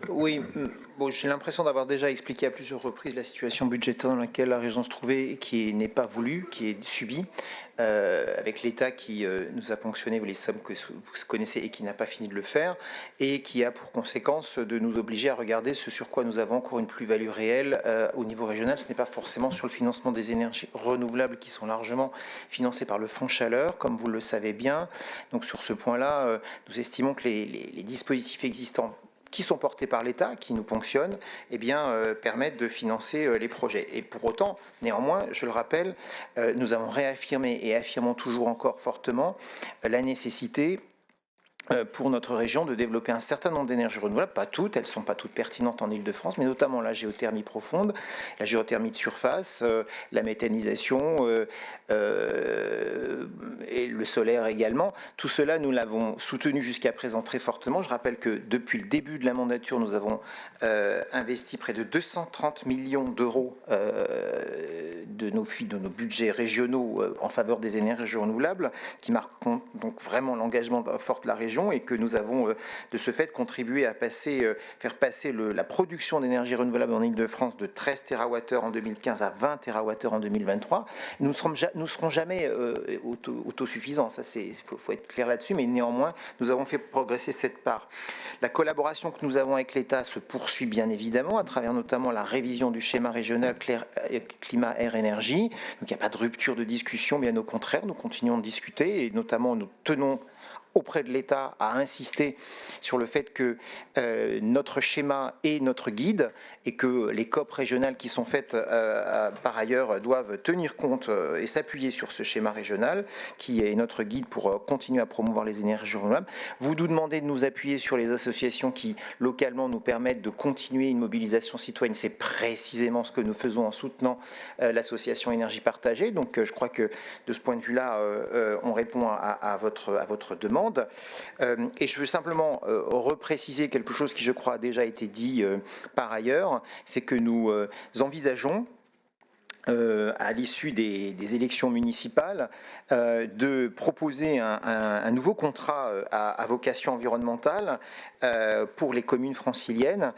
Oui, bon, j'ai l'impression d'avoir déjà expliqué à plusieurs reprises la situation budgétaire dans laquelle la région se trouvait et qui n'est pas voulue, qui est subie, avec l'État qui nous a ponctionné les sommes que vous connaissez et qui n'a pas fini de le faire, et qui a pour conséquence de nous obliger à regarder ce sur quoi nous avons encore une plus-value réelle au niveau régional. Ce n'est pas forcément sur le financement des énergies renouvelables qui sont largement financées par le Fonds Chaleur, comme vous le savez bien. Donc sur ce point-là, nous estimons que les dispositifs existants qui sont portés par l'État, qui nous ponctionnent, eh bien, permettent de financer les projets. Et pour autant, néanmoins, je le rappelle, nous avons réaffirmé et affirmons toujours encore fortement la nécessité pour notre région de développer un certain nombre d'énergies renouvelables, pas toutes, elles ne sont pas toutes pertinentes en Île-de-France, mais notamment la géothermie profonde, la géothermie de surface, la méthanisation et le solaire également. Tout cela, nous l'avons soutenu jusqu'à présent très fortement. Je rappelle que depuis le début de la mandature, nous avons investi près de 230 millions d'euros de nos budgets régionaux en faveur des énergies renouvelables, qui marquent donc vraiment l'engagement fort de la région, et que nous avons de ce fait contribué à faire passer la production d'énergie renouvelable en Île-de-France de 13 TWh en 2015 à 20 TWh en 2023. Nous ne serons jamais autosuffisants, il faut être clair là-dessus, mais néanmoins, nous avons fait progresser cette part. La collaboration que nous avons avec l'État se poursuit bien évidemment, à travers notamment la révision du schéma régional climat, air, énergie. Donc il n'y a pas de rupture de discussion, bien au contraire, nous continuons de discuter, et notamment nous tenons auprès de l'État à insister sur le fait que notre schéma est notre guide, et que les COP régionales qui sont faites par ailleurs doivent tenir compte et s'appuyer sur ce schéma régional qui est notre guide pour continuer à promouvoir les énergies renouvelables. Vous nous demandez de nous appuyer sur les associations qui localement nous permettent de continuer une mobilisation citoyenne. C'est précisément ce que nous faisons en soutenant l'association Énergie Partagée. Donc je crois que de ce point de vue-là, on répond à votre demande. Et je veux simplement repréciser quelque chose qui, je crois, a déjà été dit par ailleurs, c'est que nous envisageons, à l'issue des élections municipales, de proposer un nouveau contrat à vocation environnementale pour les communes franciliennes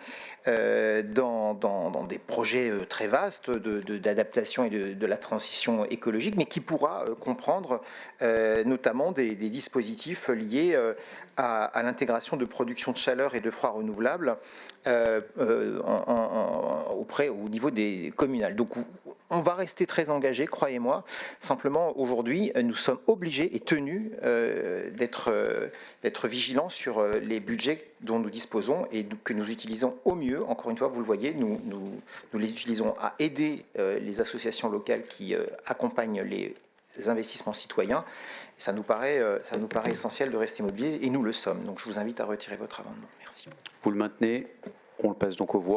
dans des projets très vastes d'adaptation et de la transition écologique, mais qui pourra comprendre notamment des dispositifs liés à l'intégration de production de chaleur et de froid renouvelables au niveau des communales. Donc on va rester très engagés, croyez-moi. Simplement, aujourd'hui, nous sommes obligés et tenus d'être vigilants sur les budgets dont nous disposons et que nous utilisons au mieux. Encore une fois, vous le voyez, nous les utilisons à aider les associations locales qui accompagnent les investissements citoyens. Ça nous paraît essentiel de rester mobilisés, et nous le sommes. Donc je vous invite à retirer votre amendement. Merci. Vous le maintenez. On le passe donc aux voix.